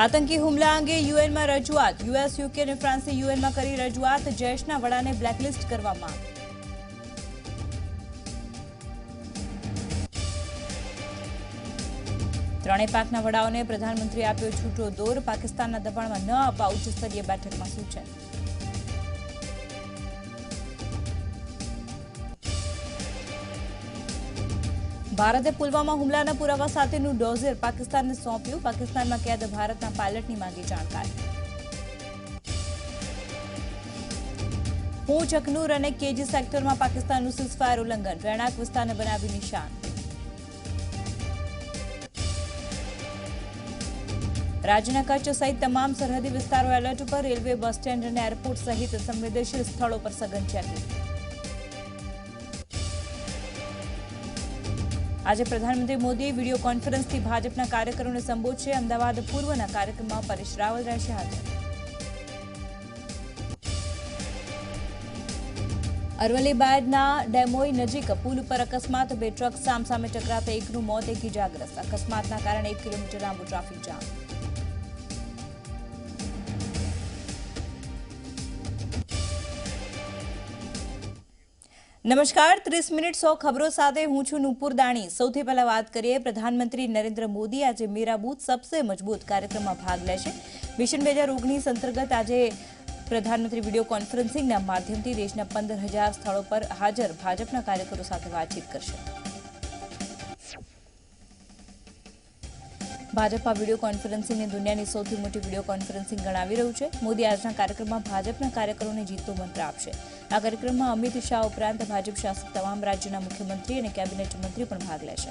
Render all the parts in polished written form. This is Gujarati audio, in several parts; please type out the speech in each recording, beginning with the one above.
આતંકી હુમલા અંગે યુએનમાં રજૂઆત. યુએસ, યુકે અને ફ્રાન્સે યુએનમાં કરી રજૂઆત. જૈશના વડાને બ્લેકલિસ્ટ કરવા માંગ. ત્રણેય પાકના વડાઓને પ્રધાનમંત્રીએ આપ્યો છૂટો દોર. પાકિસ્તાનના દબાણમાં ન આવવા ઉચ્ચ સ્તરીય બેઠકમાં સૂચન. ભારતે પુલવામા હુમલાના પુરાવા સાથેનું ડોઝર પાકિસ્તાનને સોંપ્યું. પાકિસ્તાનમાં કેદ ભારતના પાયલટની માંગી જાણકારી. પૂંછ, અખનૂર અને કેજી સેક્ટરમાં પાકિસ્તાનનું સીઝફાયર ઉલ્લંઘન. રહેણાંક વિસ્તારને બનાવી નિશાન. રાજ્યના કચ્છ સહિત તમામ સરહદી વિસ્તારો એલર્ટ પર. રેલવે, બસ સ્ટેન્ડ અને એરપોર્ટ સહિત સંવેદનશીલ સ્થળો પર સઘન ચેકિંગ. આજે પ્રધાનમંત્રી મોદીએ વિડીયો કોન્ફરન્સથી ભાજપના કાર્યકરોને સંબોધશે. અમદાવાદ પૂર્વના કાર્યક્રમમાં પરેશ રાવલ રહેશે હાજર. અરવલ્લી બાયડના ડેમોઈ નજીક પુલ ઉપર અકસ્માત. બે ટ્રક સામસામે ટકરાતા એકનું મોત, એક ઇજાગ્રસ્ત. અકસ્માતના કારણે 1 કિલોમીટર લાંબુ ટ્રાફિક જામ. નમસ્કાર, 30 મિનિટ 100 ખબરો સાથે હું છું નુપુર દાણી. સૌથી પહેલા વાત કરીએ. પ્રધાનમંત્રી નરેન્દ્ર મોદી આજે મેરા બૂથ સબસે મજબૂત કાર્યક્રમમાં ભાગ લેશે. મિશન 2019 અંતર્ગત આજે પ્રધાનમંત્રી વિડીયો કોન્ફરન્સિંગના માધ્યમથી દેશના 15,000 સ્થળો પર હાજર ભાજપના કાર્યકરો સાથે વાતચીત કરશે. ભાજપ આ વિડીયો કોન્ફરન્સિંગને દુનિયાની સૌથી મોટી વિડીયો કોન્ફરન્સિંગ ગણાવી રહ્યું છે. મોદી આજના કાર્યક્રમમાં ભાજપના કાર્યકરોને જીતતો મંત્ર આપશે. આ કાર્યક્રમમાં અમિત શાહ ઉપરાંત ભાજપ શાસિત તમામ રાજ્યોના મુખ્યમંત્રી અને કેબિનેટ મંત્રી પણ ભાગ લેશે.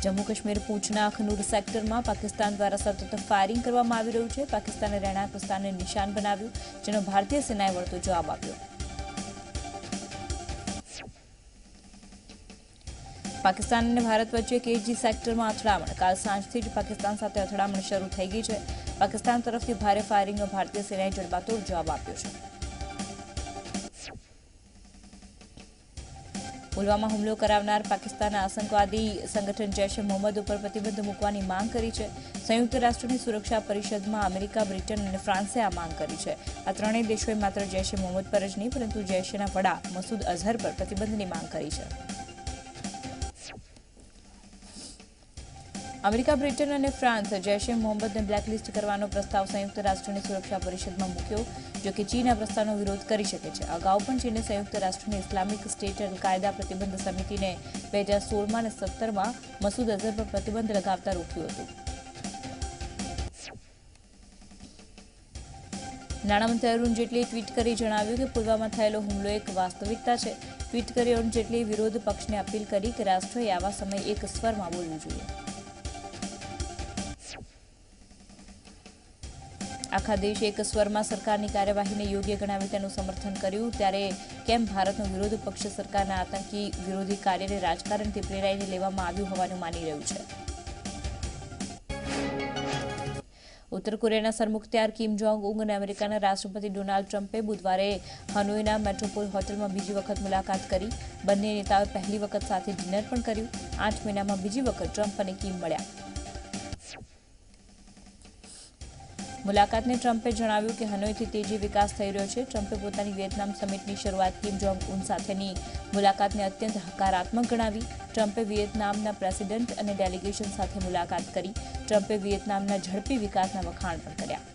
જમ્મુ કાશ્મીર પૂંછના અખનૂર સેક્ટરમાં પાકિસ્તાન દ્વારા સતત ફાયરિંગ કરવામાં આવી રહ્યું છે. પાકિસ્તાને રહેણાંક વિસ્તારને નિશાન બનાવ્યું, જેનો ભારતીય સેનાએ વળતો જવાબ આપ્યો. પાકિસ્તાન અને ભારત વચ્ચે કેજી સેક્ટરમાં અથડામણ. કાલ સાંજથી જ પાકિસ્તાન સાથે અથડામણ શરૂ થઈ ગઈ છે. પાકિસ્તાન તરફથી ભારે ફાયરિંગનો ભારતીય સેનાએ જડબાતોડ જવાબ આપ્યો છે. પુલવામા હુમલો કરાવનાર પાકિસ્તાનના આતંકવાદી સંગઠન જૈશ-એ મોહમ્મદ ઉપર પ્રતિબંધ મૂકવાની માંગ કરી છે. સંયુક્ત રાષ્ટ્રની સુરક્ષા પરિષદમાં અમેરિકા, બ્રિટન અને ફ્રાન્સે આ માંગ કરી છે. આ ત્રણેય દેશોએ માત્ર જૈશ-એ મોહમ્મદ પર જ નહીં, પરંતુ જૈશના વડા મસૂદ અઝહર પર પ્રતિબંધની માંગ કરી છે. અમેરિકા, બ્રિટન અને ફ્રાન્સ જૈશ-એ મોહમ્મદને બ્લેકલિસ્ટ કરવાનો પ્રસ્તાવ સંયુક્ત રાષ્ટ્રની સુરક્ષા પરિષદમાં મૂક્યો. જો કે ચીન આ પ્રસ્તાવનો વિરોધ કરી શકે છે. અગાઉ પણ ચીને સંયુક્ત રાષ્ટ્રની ઇસ્લામિક સ્ટેટ અલ-કાયદા પ્રતિબંધ સમિતિને 2016 અને 2017માં મસૂદ અઝહર પર પ્રતિબંધ લગાવતા રોક્યું હતું. નાણામંત્રી અરુણ જેટલીએ ટ્વીટ કરી જણાવ્યું કે પુલવામા થયેલો હુમલો એક વાસ્તવિકતા છે. ટ્વીટ કરી અરુણ જેટલીએ વિરોધ પક્ષને અપીલ કરી કે રાષ્ટ્રએ આવા સમયે એક સ્વરમાં બોલવું જોઈએ. આખા દેશે એક સ્વરમાં સરકારની કાર્યવાહીને યોગ્ય ગણાવી તેનું સમર્થન કર્યું. ત્યારે કેમ ભારતનો વિરોધ પક્ષ સરકારના આતંકી વિરોધી કાર્યને રાજકારણથી પ્રેરાઈને લેવામાં આવ્યું હોવાનું માની રહ્યું છે. ઉત્તર કોરિયાના સરમુખત્યાર કિમ જોંગ ઉંગ અને અમેરિકાના રાષ્ટ્રપતિ ડોનાલ્ડ ટ્રમ્પે બુધવારે હનોઈના મેટ્રોપોલ હોટલમાં બીજી વખત મુલાકાત કરી. બંને નેતાઓએ પહેલી વખત સાથે ડિનર પણ કર્યું. 8 મહિનામાં બીજી વખત ટ્રમ્પ અને કિમ મળ્યા. મુલાકાતને ટ્રમ્પે જણાવ્યું કે હનોઈથી તેજી વિકાસ થઈ રહ્યો છે. ટ્રમ્પે પોતાની વિયેતનામ સમિટની શરૂઆત કિમ જોંગ ઉન સાથેની મુલાકાતને અત્યંત હકારાત્મક ગણાવી. ટ્રમ્પે વિયેતનામના પ્રેસિડેન્ટ અને ડેલિગેશન સાથે મુલાકાત કરી. ટ્રમ્પે વિયેતનામના ઝડપી વિકાસના વખાણ પણ કર્યા.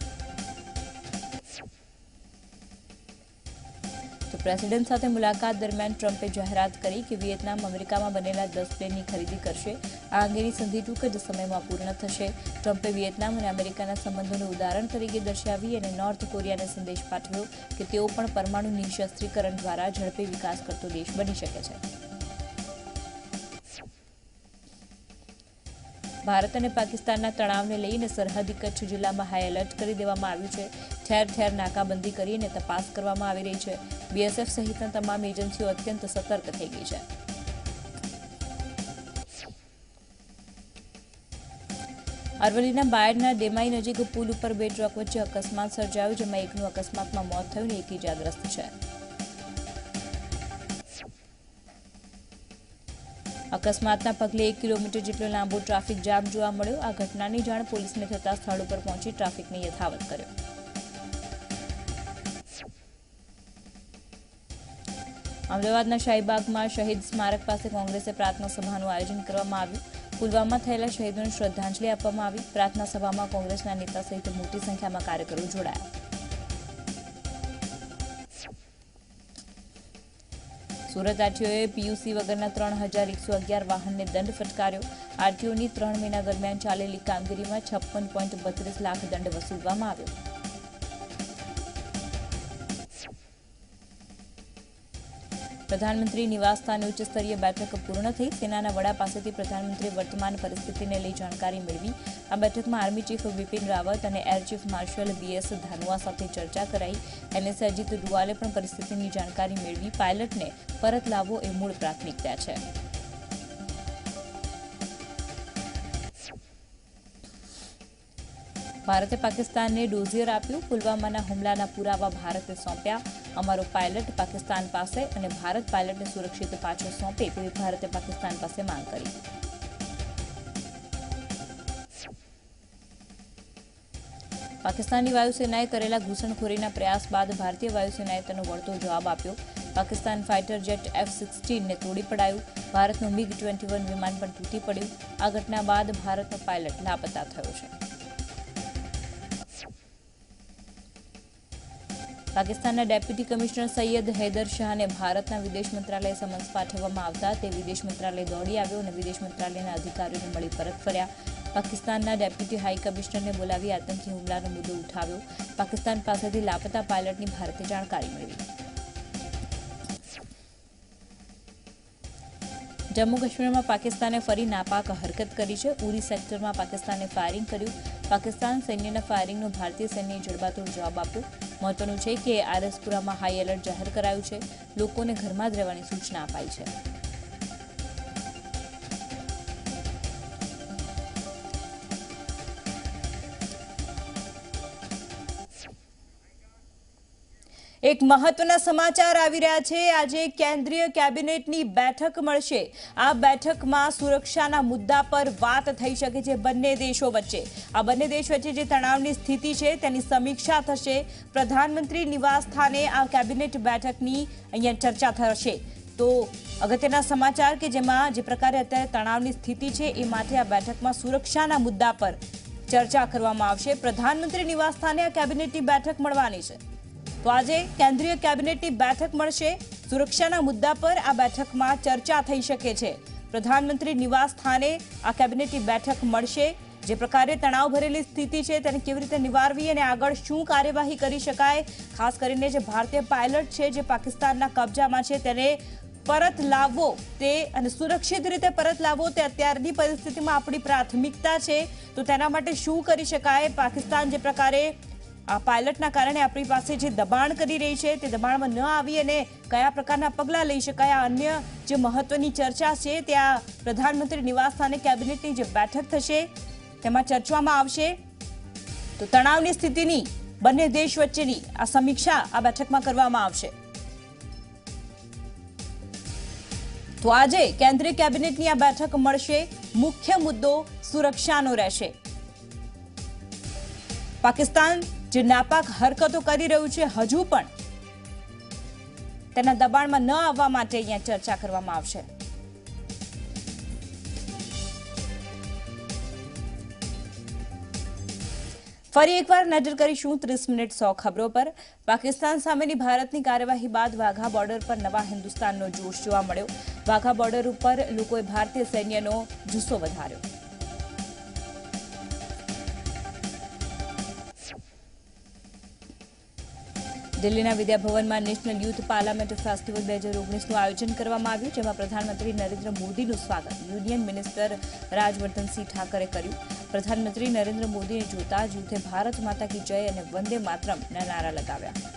તો પ્રેસિડેન્ટ સાથે મુલાકાત દરમિયાન ટ્રમ્પે જાહેરાત કરી કે વિયેતનામ અમેરિકામાં બનેલા 10 પ્લેનની ખરીદી કરશે. આ અંગેની સંધિ ટૂંક જ સમયમાં પૂર્ણ થશે. ટ્રમ્પે વિયેતનામ અને અમેરિકાના સંબંધોને ઉદાહરણ તરીકે દર્શાવી અને નોર્થ કોરિયાને સંદેશ પાઠવ્યો કે તેઓ પણ પરમાણુ નિઃશસ્ત્રીકરણ દ્વારા ઝડપી વિકાસ કરતો દેશ બની શકે છે. ભારત અને પાકિસ્તાનના તણાવને લઈને સરહદી કચ્છ જિલ્લામાં હાઈ એલર્ટ કરી દેવામાં આવ્યું છે. ઠેર ઠેર નાકાબંધી કરીને તપાસ કરવામાં આવી રહી છે. બીએસએફ સહિતના તમામ એજન્સીઓ અત્યંત સતર્ક થઈ ગઈ છે. અરવલ્લીના બાયડના ડેમાઈ નજીક પુલ ઉપર 2 ટ્રક વચ્ચે અકસ્માત સર્જાયો, જેમાં એકનું અકસ્માતમાં મોત થયું અને એક ઇજાગ્રસ્ત છે. અકસ્માતના પગલે 1 કિલોમીટર જેટલો લાંબો ટ્રાફિક જામ જોવા મળ્યો। આ ઘટનાની જાણ પોલીસને થતાં સ્થળ ઉપર પહોંચી ટ્રાફિકને યથાવત કર્યો। અમદાવાદના શાહીબાગમાં શહીદ સ્મારક પાસે કોંગ્રેસે પ્રાર્થના સભાનું આયોજન કરવામાં આવ્યું। પુલવામામાં થયેલા શહીદોને શ્રદ્ધાંજલિ આપવામાં આવી। પ્રાર્થના સભામાં કોંગ્રેસના નેતા સહિત મોટી સંખ્યામાં કાર્યકરો જોડાયા। સુરત આરટીઓએ પીયુસી વગરના 3111 વાહનને દંડ ફટકાર્યો। આરટીઓની 3 મહિના દરમિયાન ચાલેલી કામગીરીમાં 56.32 લાખ દંડ વસૂલવામાં આવ્યો। પ્રધાનમંત્રી નિવાસ સ્થાને ઉચ્ચ સ્તરીય બેઠક પૂર્ણ થઈ। સેનાના વડા પાસેથી પ્રધાનમંત્રીએ વર્તમાન પરિસ્થિતિને લઈ જાણકારી મેળવી। આ બેઠકમાં આર્મી ચીફ બિપિન રાવત અને એર ચીફ માર્શલ બીએસ ધાનુઆ સાથે ચર્ચા કરાઈ। એનએસએ અજીત ડુવાલે પણ પરિસ્થિતિની જાણકારી મેળવી। પાયલટને પરત લાવવો એ મૂળ પ્રાથમિકતા છે। ભારતે પાકિસ્તાનને ડોઝિયર આપ્યું। પુલવામાના હુમલાના પુરાવા ભારતે સોંપ્યા। અમારો પાયલટ પાકિસ્તાન પાસે અને ભારત પાયલટને સુરક્ષિત પાછો સોંપે તેવી ભારતે પાકિસ્તાન પાસે માંગ કરી। પાકિસ્તાનની વાયુસેનાએ કરેલા ઘૂસણખોરીના પ્રયાસ બાદ ભારતીય વાયુસેનાએ તેનો વળતો જવાબ આપ્યો। પાકિસ્તાન ફાઇટર જેટ F-16ને તોડી પડાયું। ભારતનું MiG-21 વિમાન પણ તૂટી પડ્યું। આ ઘટના બાદ ભારતનો પાયલટ લાપતા થયો છે। પાકિસ્તાનના ડેપ્યુટી કમિશનર સૈયદ હૈદર શાહને ભારતના વિદેશ મંત્રાલયે સમન્સ પાઠવવામાં આવતા તે વિદેશ મંત્રાલય દોડી આવ્યો અને વિદેશ મંત્રાલયના અધિકારીઓને મળી પરત ફર્યા। પાકિસ્તાનના ડેપ્યુટી હાઈ કમિશનરને બોલાવી આતંકી હુમલાનો મુદ્દો ઉઠાવ્યો। પાકિસ્તાન પાસેથી લાપતા પાયલટની ભારતે જાણકારી મેળવી। જમ્મુ કાશ્મીરમાં પાકિસ્તાને ફરી નાપાક હરકત કરી છે। ઉરી સેક્ટરમાં પાકિસ્તાને ફાયરિંગ કર્યું। પાકિસ્તાન સૈન્યના ફાયરિંગનો ભારતીય સૈન્યએ જડબાતોડ જવાબ આપ્યો। મહત્વનું છે કે આરએસપુરામાં હાઈ એલર્ટ જાહેર કરાયું છે। લોકોને ઘરમાં જ રહેવાની સૂચના અપાઈ છે। એક મહત્વના સમાચાર આવી રહ્યા છે। આજે કેન્દ્રીય કેબિનેટની બેઠક મળશે। આ બેઠકમાં સુરક્ષાના મુદ્દા પર વાત થઈ શકે છે બંને દેશો વચ્ચે। આ બંને દેશ વચ્ચે જે તણાવની સ્થિતિ છે તેની સમીક્ષા થશે। પ્રધાનમંત્રી નિવાસ સ્થાને આ કેબિનેટ બેઠકની અહીંયા ચર્ચા થશે। તો અગત્યના સમાચાર કે જેમાં જે પ્રકારે અત્યારે તણાવની સ્થિતિ છે એ માટે આ બેઠકમાં સુરક્ષાના મુદ્દા પર ચર્ચા કરવામાં આવશે। પ્રધાનમંત્રી નિવાસ સ્થાને આ કેબિનેટની બેઠક મળવાની છે। તો આજે કેન્દ્રીય કેબિનેટની બેઠક મળશે। સુરક્ષાના મુદ્દા પર આ બેઠકમાં ચર્ચા થઈ શકે છે। પ્રધાનમંત્રી નિવાસ સ્થાને આ કેબિનેટની બેઠક મળશે। જે પ્રકારે તણાવ ભરેલી સ્થિતિ છે તેને કેવી રીતે નિવારવી અને આગળ શું કાર્યવાહી કરી શકાય, ખાસ કરીને જે ભારતીય પાયલટ છે જે પાકિસ્તાનના કબજામાં છે તેને પરત લાવવો તે અને સુરક્ષિત રીતે પરત લાવવો તે અત્યારની પરિસ્થિતિમાં આપણી પ્રાથમિકતા છે। તો તેના માટે શું કરી શકાય? પાકિસ્તાન જે પ્રકારે આ પાયલટના કારણે આપણી પાસે જે દબાણ કરી રહી છે તે દબાણમાં ન આવી અને કયા પ્રકારના પગલાં લઈ શકાય, આ અન્ય જે મહત્વની ચર્ચા છે ત્યાં પ્રધાનમંત્રી નિવાસ સ્થાને કેબિનેટની જે બેઠક થશે તેમાં ચર્ચવામાં આવશે। તો તણાવની સ્થિતિની બંને દેશ વચ્ચેની આ સમીક્ષા આ બેઠકમાં કરવામાં આવશે। તો આજે કેન્દ્રીય કેબિનેટની આ બેઠક મળશે। મુખ્ય મુદ્દો સુરક્ષાનો રહેશે। પાકિસ્તાન જે નાપાક હરકતો કરી રહ્યું છે હજુ પણ તેના દબાણમાં ન આવવા માટે અહીંયા ચર્ચા કરવામાં આવશે। ફરી એકવાર નજર કરીશું 30 મિનિટ 100 ખબરો પર। પાકિસ્તાન સામેની ભારતની કાર્યવાહી બાદ વાઘા બોર્ડર પર નવા હિન્દુસ્તાનનો જોશ જોવા મળ્યો। વાઘા બોર્ડર ઉપર લોકોએ ભારતીય સૈન્યનો જુસ્સો વધાર્યો। દિલ્હીના વિદ્યાભવનમાં નેશનલ યુથ પાર્લામેન્ટ ફેસ્ટિવલ 2019નું આયોજન કરવામાં આવ્યું, જેમાં પ્રધાનમંત્રી નરેન્દ્ર મોદીનું સ્વાગત યુનિયન મિનિસ્ટર રાજવર્ધનસિંહ ઠાકરે કર્યું। પ્રધાનમંત્રી નરેન્દ્ર મોદીને જોતા જ યુથે ભારત માતા કી જય અને વંદે માતરમના નારા લગાવ્યા।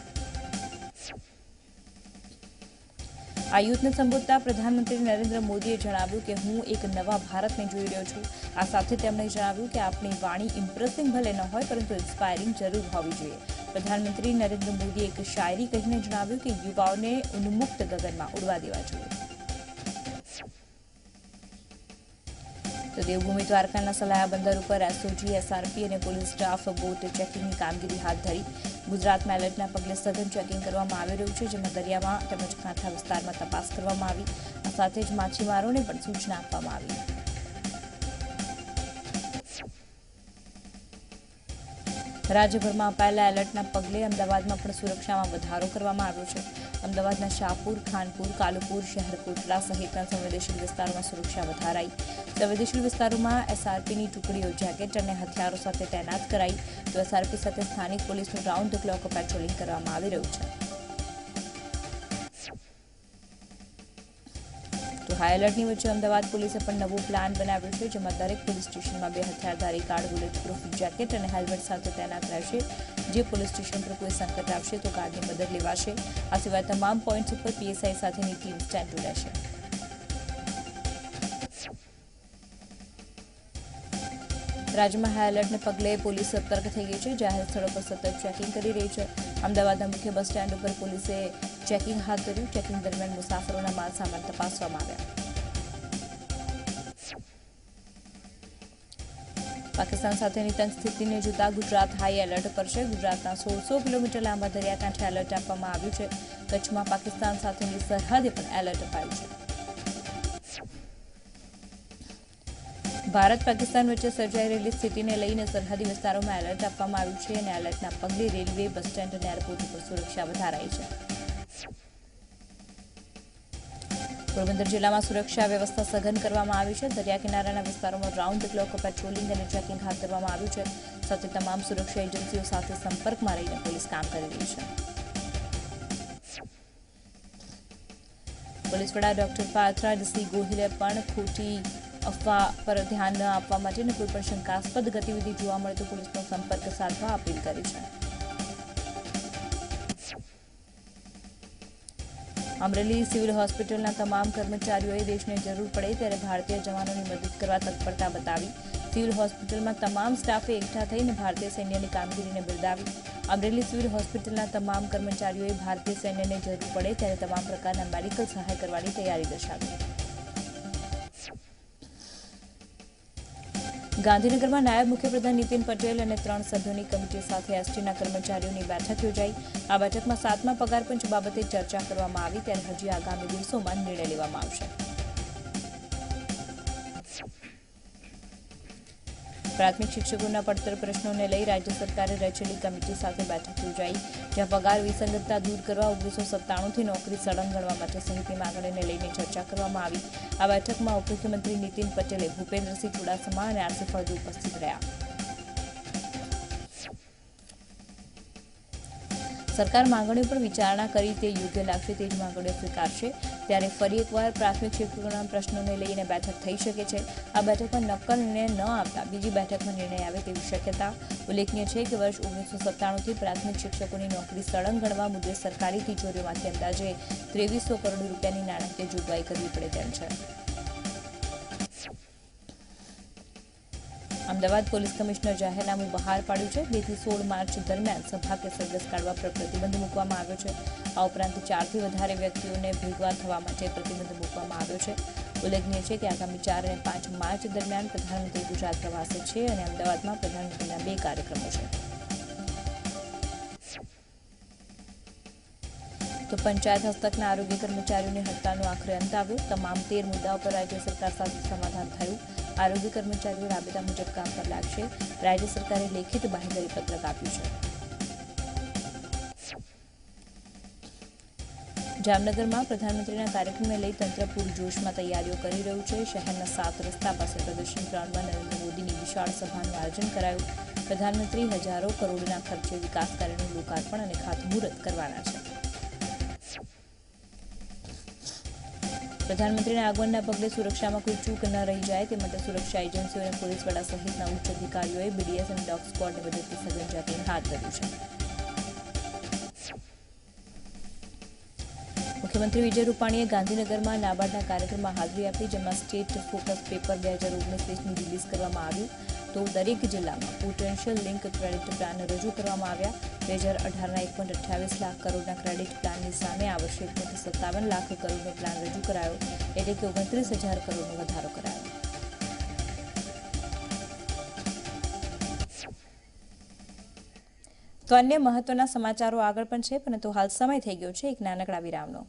આ યુથને સંબોધતા પ્રધાનમંત્રી નરેન્દ્ર મોદીએ જણાવ્યું કે હું એક નવા ભારતને જોઈ રહ્યો છું। આ સાથે તેમણે જણાવ્યું કે આપણી વાણી ઇમ્પ્રેસિંગ ભલે ન હોય પરંતુ ઇન્સ્પાયરિંગ જરૂર હોવી જોઈએ। પ્રધાનમંત્રી નરેન્દ્ર મોદીએ એક શાયરી કહીને જણાવ્યું કે યુવાઓને ઉન્મુક્ત ગગનમાં ઉડવા દેવા જોઈએ। તો દેવભૂમિ દ્વારકાના સલાયા બંદર ઉપર એસઓજી, એસઆરપી અને પોલીસ સ્ટાફ બોટ ચેકિંગની કામગીરી હાથ ધરી. ગુજરાતમાં એલર્ટના પગલે સઘન ચેકિંગ કરવામાં આવી રહ્યું છે, જેમાં દરિયામાં તેમજ કાંઠા વિસ્તારમાં તપાસ કરવામાં આવી. આ સાથે જ માછીમારોને પણ સૂચના આપવામાં આવી. રાજ્યભરમાં અપાયેલા એલર્ટના પગલે અમદાવાદમાં પણ સુરક્ષામાં વધારો કરવામાં આવ્યો છે. અમદાવાદના શાહપુર, ખાનપુર, કાલુપુર, શહેર કોટડા સહિતના સંવેદનશીલ વિસ્તારોમાં સુરક્ષા વધારાઈ. સંવેદનશીલ વિસ્તારોમાં એસઆરપીની ટુકડીઓ જેકેટ અને હથિયારો સાથે તૈનાત કરાઈ, તો એસઆરપી સાથે સ્થાનિક પોલીસનું રાઉન્ડ ધ ક્લોક પેટ્રોલિંગ કરવામાં આવી રહ્યું છે. તો હાઈ એલર્ટની વચ્ચે અમદાવાદ પોલીસે પણ નવો પ્લાન બનાવ્યો છે, જેમાં દરેક પોલીસ સ્ટેશનમાં 2 હથિયારધારી ગાર્ડ બુલેટ પ્રૂફ જેકેટ અને હેલ્મેટ સાથે તૈનાત રહેશે. જે પોલીસ સ્ટેશન પર કોઈ સંકટ આવશે તો ગાર્ડની મદદ લેવાશે. આ સિવાય તમામ પોઈન્ટ્સ ઉપર પીએસઆઈ સાથેની ટીમ સ્ટેન્ડ રહેશે. રાજ્યમાં હાઈ એલર્ટને પગલે પોલીસ સતર્ક થઈ ગઈ છે. જાહેર સ્થળો પર સતત ચેકિંગ કરી રહી છે. અમદાવાદના મુખ્ય બસ સ્ટેન્ડ ઉપર પોલીસે ચેકિંગ હાથ ધર્યું. ચેકિંગ દરમિયાન મુસાફરોના માલ સામાન તપાસવામાં આવ્યા. પાકિસ્તાન સાથેની તંગ સ્થિતિને જોતા ગુજરાત હાઈ એલર્ટ પર છે. ગુજરાતના 1600 કિલોમીટર લાંબા દરિયાકાંઠે એલર્ટ આપવામાં આવ્યું છે. કચ્છમાં પાકિસ્તાન સાથેની સરહદે પણ એલર્ટ અપાયું છે. ભારત પાકિસ્તાન વચ્ચે સર્જાઈ રહેલી સ્થિતિને લઈને સરહદી વિસ્તારોમાં એલર્ટ આપવામાં આવ્યું છે અને એલર્ટના પગલે રેલવે, બસ સ્ટેન્ડ અને એરપોર્ટ ઉપર સુરક્ષા વધારાઈ છે. પોરબંદર જિલ્લામાં સુરક્ષા વ્યવસ્થા સઘન કરવામાં આવી છે. દરિયા કિનારાના વિસ્તારોમાં રાઉન્ડ ધ ક્લોક પેટ્રોલિંગ અને ચેકિંગ હાથ ધરવામાં આવ્યું છે. સાથે તમામ સુરક્ષા એજન્સીઓ સાથે સંપર્કમાં રહીને પોલીસ કામ કરી રહી છે. પોલીસ વડા ડોક્ટર પાર્થરાજસિંહ ગોહિલે પણ ખોટી અફવા પર ધ્યાન ન આપવા માટે અને કોઈપણ શંકાસ્પદ ગતિવિધિ જોવા મળે તો પોલીસનો સંપર્ક સાધવા અપીલ કરી છે. અમરેલી સિવિલ હોસ્પિટલના તમામ કર્મચારીઓએ દેશને જરૂર પડે ત્યારે ભારતીય જવાનોની મદદ કરવા તત્પરતા બતાવી. સિવિલ હોસ્પિટલમાં તમામ સ્ટાફે એકઠા થઈને ભારતીય સૈન્યની કામગીરીને બિરદાવી. અમરેલી સિવિલ હોસ્પિટલના તમામ કર્મચારીઓએ ભારતીય સૈન્યને જરૂર પડે ત્યારે તમામ પ્રકારના મેડિકલ સહાય કરવાની તૈયારી દર્શાવી. ગાંધીનગરમાં નાયબ મુખ્યપ્રધાન નીતિન પટેલ અને 3 સભ્યોની કમિટી સાથે એસટીના કર્મચારીઓની બેઠક યોજાઈ. આ બેઠકમાં 7મા પગાર પંચ બાબતે ચર્ચા કરવામાં આવી. ત્યારે હજી આગામી દિવસોમાં નિર્ણય લેવામાં આવશે. પ્રાથમિક શિક્ષકોના પડતર પ્રશ્નોને લઈ રાજ્ય સરકારે રચેલી કમિટી સાથે બેઠક યોજાઈ, જ્યાં પગાર વિસંગતતા દૂર કરવા 1997થી નોકરી સળંગ ગણવા માટે સહિતની માંગણીને લઈને ચર્ચા કરવામાં આવી. આ બેઠકમાં ઉપમુખ્યમંત્રી નીતિન પટેલે ભૂપેન્દ્રસિંહ ચુડાસમા અને આરસી ફળદુ ઉપસ્થિત રહ્યા. સરકાર માંગણીઓ પર વિચારણા કરી તે યોગ્ય લાગશે તે જ માંગણીઓ સ્વીકારશે. ત્યારે ફરી એકવાર પ્રાથમિક શિક્ષકોના પ્રશ્નોને લઈને બેઠક થઈ શકે છે. આ બેઠકમાં નક્કર નિર્ણય ન આવતા બીજી બેઠકમાં નિર્ણય આવે તેવી શક્યતા. ઉલ્લેખનીય છે કે વર્ષ 1997થી પ્રાથમિક શિક્ષકોની નોકરી સળંગ ગણવા મુદ્દે સરકારી તિજોરીમાંથી અંદાજે 2300 કરોડ રૂપિયાની નાણાકીય જોગવાઈ કરવી પડે તેમ છે. અમદાવાદ પોલીસ કમિશનર જાહેરનામું બહાર પાડ્યું છે. 2 થી 16 માર્ચ દરમિયાન સભા કે સરઘસ કાઢવા પર પ્રતિબંધ મૂકવામાં આવ્યો છે. આ ઉપરાંત 4 થી વધારે વ્યક્તિઓને ભેગા થવા માટે પ્રતિબંધ મૂકવામાં આવ્યો છે. ઉલ્લેખનીય છે કે આગામી 4 અને 5 માર્ચ દરમિયાન પ્રધાનમંત્રી ગુજરાત પ્રવાસે છે અને અમદાવાદમાં પ્રધાનમંત્રીના 2 કાર્યક્રમો છે. તો પંચાયત હસ્તકના આરોગ્ય કર્મચારીઓની હડતાલનો આખરે અંત આવ્યો. તમામ 13 મુદ્દાઓ પર રાજ્ય સરકાર સાથે સમાધાન થયું. આરોગ્ય કર્મચારીઓ રાબેતા મુજબ કામ પર લાગશે. રાજ્ય સરકારે લેખિત બાંહેધરી પત્રક આપ્યું છે. જામનગરમાં પ્રધાનમંત્રીના કાર્યક્રમને લઈ તંત્ર પૂરજોશમાં તૈયારીઓ કરી રહ્યું છે. શહેરના 7 રસ્તા પાસે પ્રદર્શન ગ્રાઉન્ડમાં નરેન્દ્ર મોદીની વિશાળ સભાનું આયોજન કરાયું. પ્રધાનમંત્રી હજારો કરોડના ખર્ચે વિકાસ કાર્યનું લોકાર્પણ અને ખાતમુહૂર્ત કરવાના છે. પ્રધાનમંત્રીના આગમનના પગલે સુરક્ષામાં કોઈ ચૂક ન રહી જાય તે માટે સુરક્ષા એજન્સીઓ અને પોલીસ વડા સહિતના ઉચ્ચ અધિકારીઓએ બીડીએસ અને ડોગ સ્ક્વોડની મદદથી સઘન ચેકિંગ હાથ ધર્યું છે. મુખ્યમંત્રી વિજય રૂપાણીએ ગાંધીનગરમાં નાબાર્ડના કાર્યક્રમમાં હાજરી આપી, જેમાં સ્ટેટ ફોકસ પેપર 2019-20ની રિલીઝ કરવામાં આવ્યું. તો દરેક જિલ્લામાં પોટેન્શિયલ લિંક ક્રેડિટ પ્લાન રજૂ કરવામાં આવ્યા. 2018ના 1.28 લાખ કરોડના ક્રેડિટ પ્લાનની સામે આ વર્ષે 1.57 લાખ કરોડનો પ્લાન રજૂ કરાયો, એટલે કે 29,000 કરોડનો વધારો કરાયો. તો અન્ય મહત્વના સમાચારો આગળ પણ છે, પરંતુ હાલ સમય થઈ ગયો છે એક નાનકડા વિરામનો.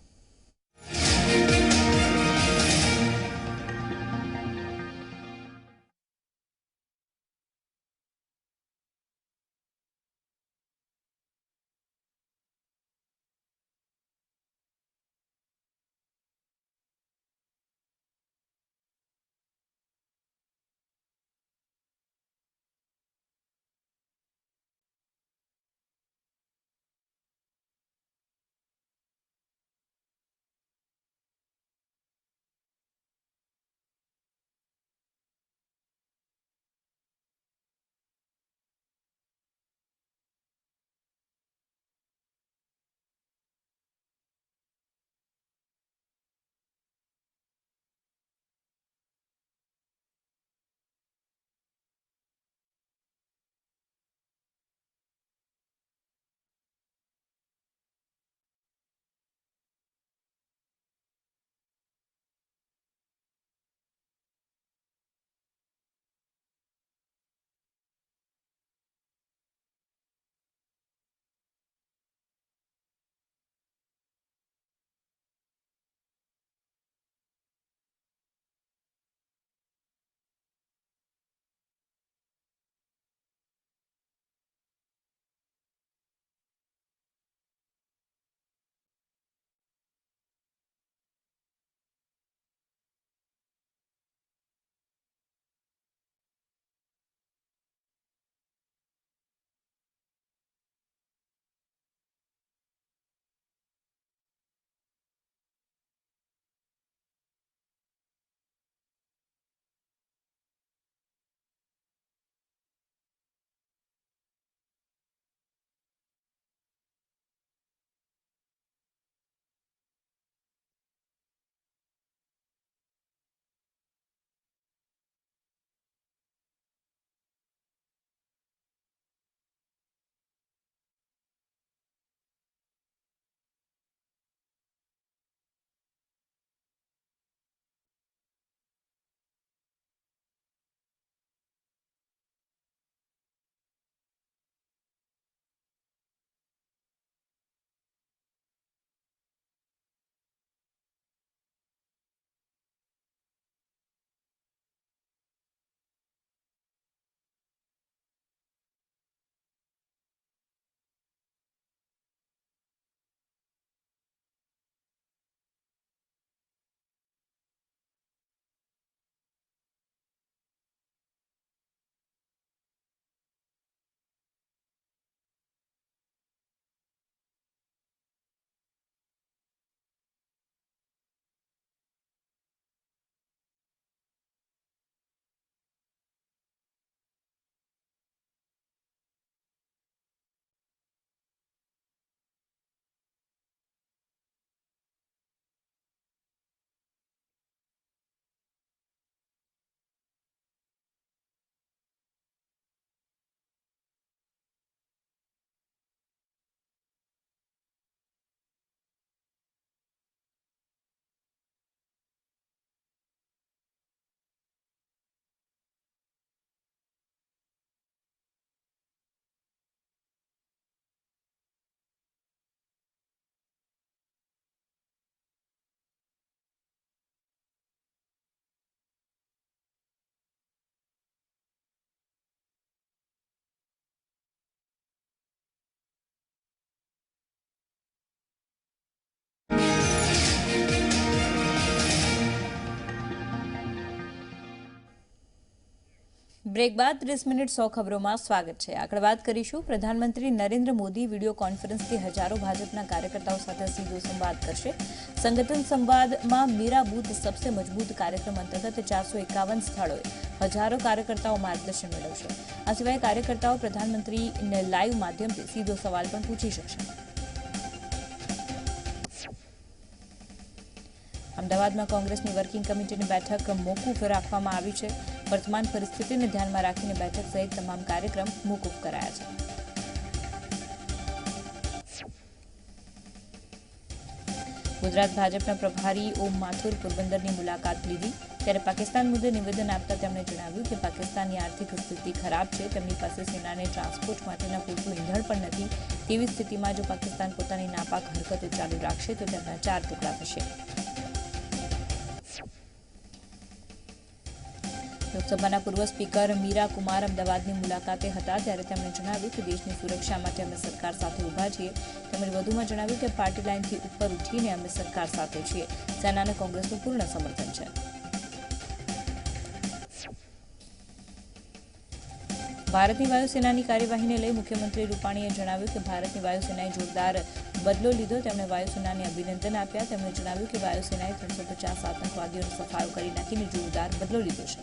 બ્રેક બાદ 30 મિનિટ 100 ખબરોમાં સ્વાગત છે. આગળ વાત કરીશું. પ્રધાનમંત્રી નરેન્દ્ર મોદી વિડીયો કોન્ફરન્સથી હજારો ભાજપના કાર્યકર્તાઓ સાથે સીધો સંવાદ કરશે. સંગઠન સંવાદમાં મેરા બૂથ સબસે મજબૂત કાર્યક્રમ અંતર્ગત 451 સ્થળોએ હજારો કાર્યકર્તાઓ માર્ગદર્શન મેળવશે. આ સિવાય કાર્યકર્તાઓ પ્રધાનમંત્રીને લાઈવ માધ્યમથી સીધો સવાલ પણ પૂછી શકશે. અમદાવાદમાં કોંગ્રેસની વર્કિંગ કમિટીની બેઠક મોકૂફ રાખવામાં આવી છે. વર્તમાન પરિસ્થિતિને ધ્યાનમાં રાખીને બેઠક સહિત તમામ કાર્યક્રમ મોકૂફ કરાયા છે. ગુજરાત ભાજપના પ્રભારી ઓમ માથુર પોરબંદરની મુલાકાત લીધી ત્યારે પાકિસ્તાન મુદ્દે નિવેદન આપતા તેમણે જણાવ્યું કે પાકિસ્તાનની આર્થિક સ્થિતિ ખરાબ છે, તેમની પાસે સેનાને ટ્રાન્સપોર્ટ માટેના પૂરતું ઈંધણ પણ નથી. તેવી સ્થિતિમાં જો પાકિસ્તાન પોતાની નાપાક હરકતો ચાલુ રાખશે તો તેમના 4 ટુકડા થશે. લોકસભાના પૂર્વ સ્પીકર મીરા કુમાર અમદાવાદની મુલાકાતે હતા ત્યારે તેમણે જણાવ્યું કે દેશની સુરક્ષા માટે અમે સરકાર સાથે ઊભા છીએ. તેમણે વધુમાં જણાવ્યું કે પાર્ટી લાઇનથી ઉપર ઉઠીને અમે સરકાર સાથે છીએ. સેનાને કોંગ્રેસનું પૂર્ણ સમર્થન છે. ભારતની વાયુસેનાની કાર્યવાહીને લઈ મુખ્યમંત્રી રૂપાણીએ જણાવ્યું કે ભારતની વાયુસેનાએ જોરદાર બદલો લીધો. તેમણે વાયુસેનાને અભિનંદન આપ્યા. તેમણે જણાવ્યું કે વાયુસેનાએ 350 આતંકવાદીઓનો સફાયો કરી નાખીને જોરદાર બદલો લીધો છે.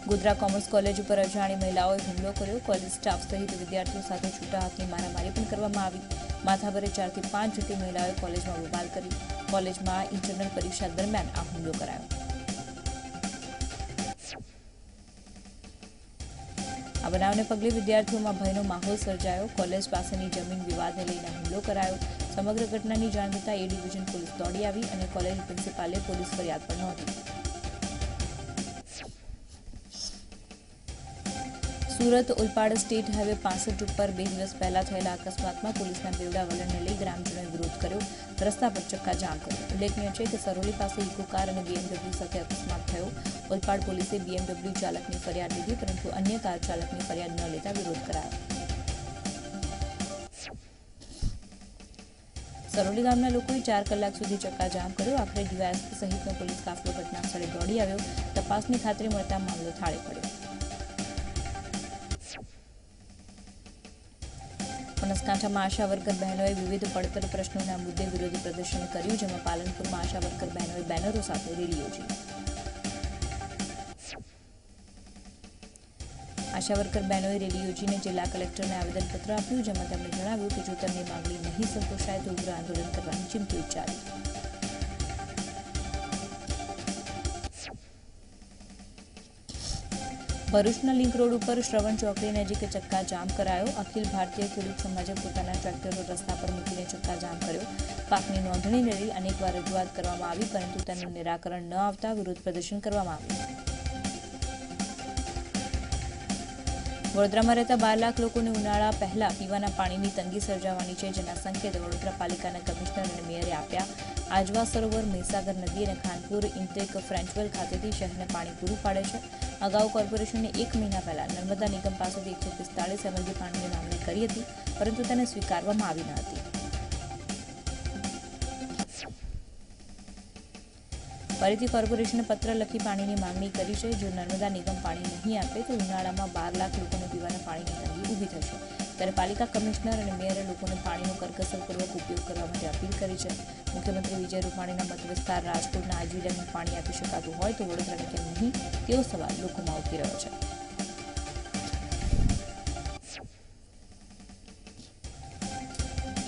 ગોધરા કોમર્સ કોલેજ ઉપર અજાણી મહિલાઓએ હુમલો કર્યો. કોલેજ સ્ટાફ સહિત વિદ્યાર્થીઓ સાથે છૂટા હાથની મારામારી પણ કરવામાં આવી. માથાભરે 4 થી 5 જેટલી મહિલાઓએ કોલેજમાં બબાલ કરી. કોલેજમાં ઇન્ટરનલ પરીક્ષા દરમિયાન આ હુમલો કરાયો. આ બનાવને પગલે વિદ્યાર્થીઓમાં ભયનો માહોલ સર્જાયો. કોલેજ પાસેની જમીન વિવાદને લઈને હુમલો કરાયો. સમગ્ર ઘટનાની જાણ થતાં એ ડિવિઝન પોલીસ દોડી આવી અને કોલેજ પ્રિન્સિપાલે પોલીસ ફરિયાદ પણ નોંધી. સુરત ઓલપાડ સ્ટેટ હાઈવે 65 ઉપર 2 દિવસ પહેલા થયેલા અકસ્માતમાં પોલીસના બેવડા વલણને લઈ ગ્રામજનોએ વિરોધ કર્યો. રસ્તા પર ચક્કાજામ કર્યો. ઉલ્લેખનીય છે કે સરોલી પાસે ઇકો કાર અને BMW સાથે અકસ્માત થયો. ઓલપાડ પોલીસે BMW ચાલકની ફરિયાદ લીધી પરંતુ અન્ય કાર ચાલકની ફરિયાદ ન લેતા વિરોધ કરાયો. સરોલી ગામના લોકોએ 4 કલાક સુધી ચક્કાજામ કર્યો. આખરે ડીવાયએસપી સહિતનો પોલીસ કાફલો ઘટના સ્થળે દોડી આવ્યો. તપાસની ખાતરી મળતા મામલો થાળે પડ્યો. બનાસકાંઠામાં આશા વર્કર બહેનોએ વિવિધ પડતર પ્રશ્નોના મુદ્દે વિરોધ પ્રદર્શન કર્યું, જેમાં પાલનપુરમાં આશા વર્કર બહેનોએ બેનરો સાથે રેલી યોજી. આશા વર્કર બહેનોએ રેલી યોજીને જિલ્લા કલેક્ટરને આવેદનપત્ર આપ્યું, જેમાં તેમણે જણાવ્યું કે જો તેમની માંગણી નહીં સંતોષાય તો ઉગ્ર આંદોલન કરવાની ચીમકી ઉચ્ચારી. ભરૂચના લિંક રોડ ઉપર શ્રવણ ચોકડી નજીક ચક્કાજામ કરાયો. અખિલ ભારતીય ખેડૂત સમાજે પોતાના ટ્રેક્ટરો રસ્તા પર મૂકીને ચક્કાજામ કર્યો. પાકની નોંધણીને લઈ અનેકવાર રજૂઆત કરવામાં આવી પરંતુ તેનું નિરાકરણ ન આવતા વિરોધ પ્રદર્શન કરવામાં આવ્યું. વડોદરામાં રહેતા 12 લાખ લોકોને ઉનાળા પહેલા પીવાના પાણીની તંગી સર્જાવાની છે, જેના સંકેત વડોદરા પાલિકાના કમિશનર અને મેયરે આપ્યા. આજવા સરોવર, મહીસાગર નદી અને ખાનપુર ઇન્ટેક ફ્રેન્ચવેલ ખાતેથી શહેરને પાણી પૂરું પાડે છે. અગાઉ કોર્પોરેશને 1 મહિના પહેલા નર્મદા નિગમ પાસેથી 145 MLD પાણીની માંગણી કરી હતી પરંતુ તેને સ્વીકારવામાં આવી ન હતી. ફરીથી કોર્પોરેશને પત્ર લખી પાણીની માંગણી કરી છે. જો નર્મદા નિગમ પાણી નહીં આપે તો ઉનાળામાં 12 લાખ લોકોને પીવાના પાણીની તંગી ઊભી થશે. ત્યારે પાલિકા કમિશનર અને મેયરે લોકોને પાણીનો કરકસરપૂર્વક ઉપયોગ કરવા માટે અપીલ કરી છે. મુખ્યમંત્રી વિજય રૂપાણીના મત વિસ્તાર રાજકોટના આજી ડેમનું પાણી આપી શકાતું હોય તો વડોદરાને કેમ નહીં તેવો સવાલ લોકોમાં ઉઠી રહ્યો છે.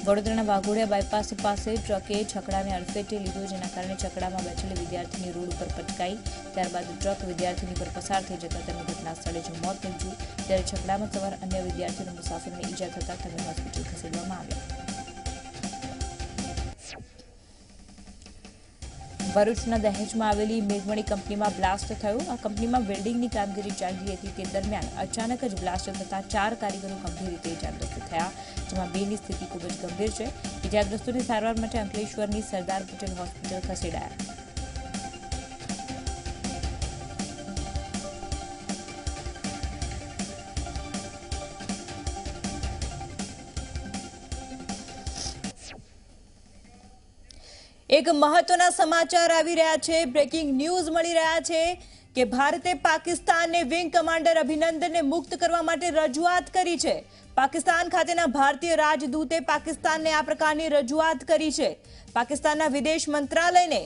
વડોદરાના વાઘોડિયા બાયપાસ પાસે ટ્રકે છકડાને અડફેટે લીધો, જેના કારણે છકડામાં બેઠેલી વિદ્યાર્થીની રોડ ઉપર પટકાઈ. ત્યારબાદ ટ્રક વિદ્યાર્થીની પર પસાર થઈ જતા તેનું ઘટના સ્થળે જ મોત નીપજ્યું. ત્યારે છકડામાં સવાર અન્ય વિદ્યાર્થીઓને મુસાફરોને ઈજા થતા તેમને હોસ્પિટલ ખસેડવામાં આવ્યા. ભરૂચના દહેજમાં આવેલી મેઘમણી કંપનીમાં બ્લાસ્ટ થયો. આ કંપનીમાં વેલ્ડિંગની કામગીરી ચાલી હતી. તે દરમિયાન અચાનક જ બ્લાસ્ટ થતા 4 કારીગરો ગંભીર રીતે ઇજાગ્રસ્ત થયા, જેમાં 2ની સ્થિતિ ખૂબ જ ગંભીર છે. ઇજાગ્રસ્તોની સારવાર માટે અંકલેશ્વરની સરદાર પટેલ હોસ્પિટલ ખસેડાયા. એક મહત્વના સમાચાર આવી રહ્યા છે. બ્રેકિંગ ન્યૂઝ મળી રહ્યા છે કે ભારતે પાકિસ્તાનને વિંગ કમાન્ડર અભિનંદનને મુક્ત કરવા માટે રજૂઆત કરી છે. પાકિસ્તાન ખાતેના ભારતીય રાજદૂતે પાકિસ્તાનને આ પ્રકારની રજૂઆત કરી છે. પાકિસ્તાનના વિદેશ મંત્રાલયને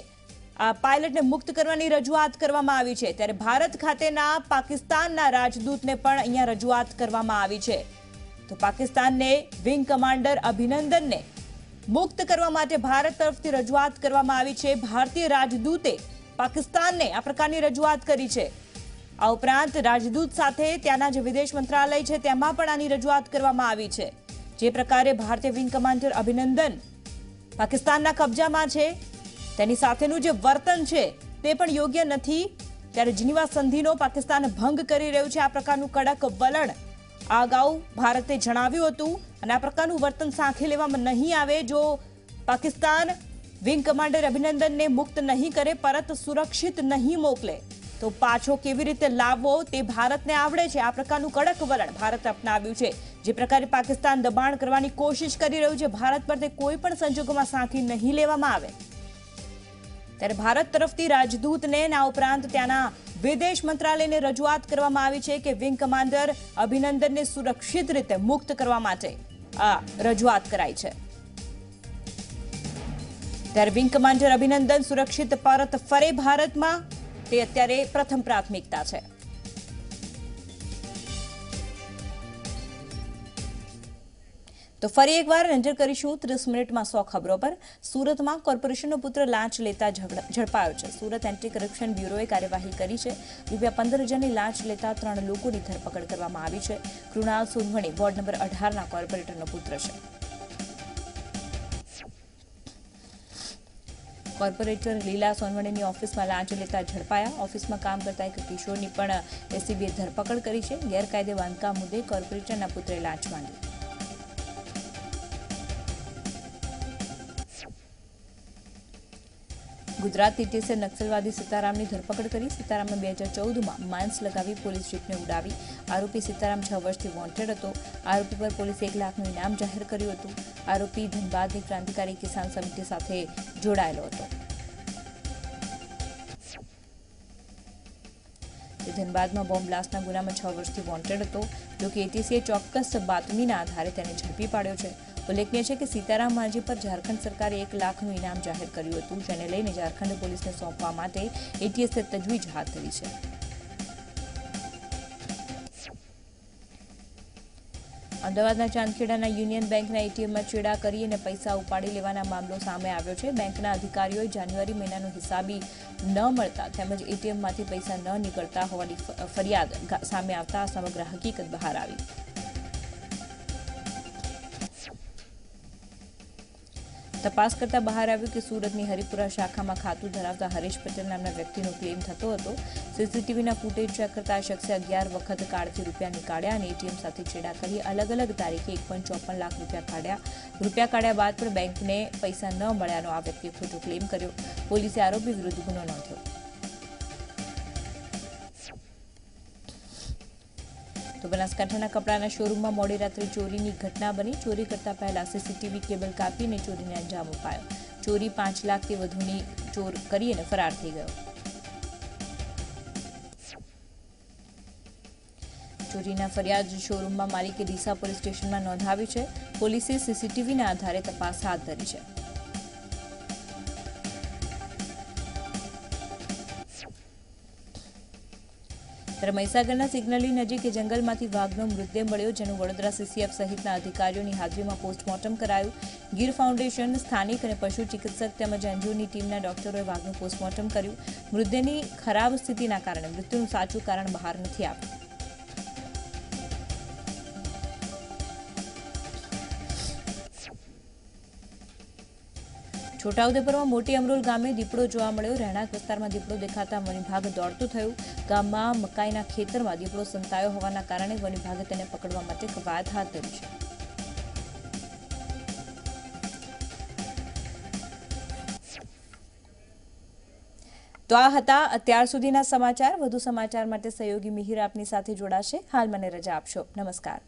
આ પાયલટને મુક્ત કરવાની રજૂઆત કરવામાં આવી છે. ત્યારે ભારત ખાતેના પાકિસ્તાનના રાજદૂતને પણ અહીંયા રજૂઆત કરવામાં આવી છે. તો પાકિસ્તાનને વિંગ કમાન્ડર અભિનંદનને મુક્ત કરવા માટે ભારત તરફથી રજૂઆત કરવામાં આવી છે. ભારતીય રાજદૂતે પાકિસ્તાનને આ પ્રકારની રજૂઆત કરી છે. આ ઉપરાંત રાજદૂત સાથે ત્યાંના જે વિદેશ મંત્રાલય છે તેમાં પણ આની રજૂઆત કરવામાં આવી છે. જે પ્રકારે ભારતીય વિંગ કમાન્ડર અભિનંદન પાકિસ્તાનના કબજામાં છે તેની સાથેનું જે વર્તન છે તે પણ યોગ્ય નથી, ત્યારે જીનીવા સંધિનો પાકિસ્તાન ભંગ કરી રહ્યું છે. આ પ્રકારનું કડક વલણ અગાઉ ભારતે જણાવ્યું હતું અને આ પ્રકારનું વર્તન સાંખી લેવામાં નહીં આવે. જો પાકિસ્તાન વિંગ કમાન્ડર અભિનંદનને મુક્ત નહીં કરે, પરત સુરક્ષિત નહીં મોકલે, તો પાછો કેવી રીતે લાવવો તે ભારતને આવડે છે. આ પ્રકારનું કડક વલણ ભારત અપનાવ્યું છે. જે પ્રકારે પાકિસ્તાન દબાણ કરવાની કોશિશ કરી રહ્યું છે ભારત પર, તે કોઈ પણ સંજોગોમાં સાંખી નહીં લેવામાં આવે. ત્યારે ભારત તરફથી રાજદૂતને આ ઉપરાંત ત્યાંના વિદેશ મંત્રાલયને રજૂઆત કરવામાં આવી છે કે વિંગ કમાન્ડર અભિનંદનને સુરક્ષિત રીતે મુક્ત કરવા માટે આ રજૂઆત કરાઈ છે. ત્યારે વિંગ કમાન્ડર અભિનંદન સુરક્ષિત પરત ફરે ભારતમાં, તે અત્યારે પ્રથમ પ્રાથમિકતા છે. તો ફરી એકવાર નજર કરીશું 30 મિનિટમાં 100 ખબરો પર. સુરતમાં કોર્પોરેશનનો પુત્ર લાંચ લેતા ઝડપાયો છે. સુરત એન્ટી કરપ્શન બ્યુરોએ કાર્યવાહી કરી છે. ₹15,000ની લાંચ લેતા 3 લોકોની ધરપકડ કરવામાં આવી છે. કૃણાલ સોનવણી વોર્ડ નંબર 18ના કોર્પોરેટરનો પુત્ર છે. કોર્પોરેટર લીલા સોનવણીની ઓફિસમાં લાંચ લેતા ઝડપાયા. ઓફિસમાં કામ કરતા એક કિશોરની પણ એસીબીએ ધરપકડ કરી છે. ગેરકાયદે બાંધકામ મુદ્દે કોર્પોરેટરના પુત્રે લાંચ માંગી. ગુજરાત ટીટીએસે નક્સલવાદી સીતારામની ધરપકડ કરી. સીતારામે 2014માં માઇન્સ લગાવી પોલીસ જીપને ઉડાવી. આરોપી સીતારામ 6 વર્ષથી વોન્ટેડ હતો. આરોપી પર પોલીસે 1 લાખનું ઇનામ જાહેર કર્યું હતું. આરોપી ધનબાદની ક્રાંતિકારી કિસાન સમિતિ સાથે જોડાયેલો હતો. ધનબાદમાં બોમ્બ બ્લાસ્ટના ગુનામાં 6 વર્ષથી વોન્ટેડ હતો. જોકે એટીસીએ ચોક્કસ બાતમીના આધારે તેને ઝડપી પાડ્યો છે. ઉલ્લેખનીય છે કે સીતારામ માંઝી પર ઝારખંડ સરકારે 1 લાખનું ઇનામ જાહેર કર્યું હતું, જેને લઈને ઝારખંડ પોલીસને સોંપવા માટે એટીએસે તજવીજ હાથ ધરી છે. અમદાવાદના ચાંદખેડાના યુનિયન બેંકના એટીએમમાં ચેડા કરી અને પૈસા ઉપાડી લેવાના મામલો સામે આવ્યો છે. બેંકના અધિકારીઓએ જાન્યુઆરી મહિનાનો હિસાબી ન મળતા તેમજ એટીએમમાંથી પૈસા ન નીકળતા હોવાની ફરિયાદ સામે આવતા સમગ્ર હકીકત બહાર આવી. તપાસ કરતા બહાર આવ્યું કે સુરતની હરિપુરા શાખામાં ખાતું ધરાવતા હરીશ પટેલ નામના વ્યક્તિનો ક્લેમ થતો હતો. સીસીટીવીના ફૂટેજ ચેક કરતા આ શખ્સે 11 વખત કાર્ડથી રૂપિયા નીકાળ્યા અને એટીએમ સાથે છેડા કરી અલગ અલગ તારીખે 1.54 લાખ રૂપિયા કાઢ્યા. રૂપિયા કાઢ્યા બાદ પણ બેંકને પૈસા ન મળ્યાનો આ વ્યક્તિએ ખોટો ક્લેમ કર્યો. પોલીસે આરોપી વિરુદ્ધ ગુનો નોંધ્યો. તો બનાસકાંઠાના કપડાના શોરૂમમાં મોડી રાત્રે ચોરીની ઘટના બની. ચોરી કરતા પહેલા સીસીટીવી કેબલ કાપીને ચોરીને અંજામ અપાયો. ચોરી 5 લાખથી વધુની ચોર કરી અને ફરાર થઈ ગયો. ચોરીના ફરિયાદ શોરૂમમાં માલિકે ડીસા પોલીસ સ્ટેશનમાં નોંધાવી છે. પોલીસે સીસીટીવીના આધારે તપાસ હાથ ધરી છે. ત્યારે મહીસાગરના સિગ્નલી નજીક જંગલમાંથી વાઘનો મૃતદેહ મળ્યો, જેનું વડોદરા સીસીએફ સહિતના અધિકારીઓની હાજરીમાં પોસ્ટમોર્ટમ કરાયું. ગીર ફાઉન્ડેશન, સ્થાનિક અને પશુ ચિકિત્સક તેમજ એનજીઓની ટીમના ડોક્ટરોએ વાઘનું પોસ્ટમોર્ટમ કર્યું. મૃતદેહની ખરાબ સ્થિતિના કારણે મૃત્યુનું સાચું કારણ બહાર નથી આવ્યું. છોટાઉદેપુરમાં મોટી અમરોલ ગામે દીપડો જોવા મળ્યો. રહેણાંક વિસ્તારમાં દીપડો દેખાતા વનવિભાગ દોડતું થયું. ગામમાં મકાઈના ખેતરમાં દીપડો સંતાયો હોવાના કારણે વનવિભાગે તેને પકડવા માટે કવાયત હાથ ધરી છે. તો આ હતા અત્યાર સુધીના સમાચાર. વધુ સમાચાર માટે સહયોગી મિહિર આપની સાથે જોડાશે. હાલ મને રજા આપશો. નમસ્કાર.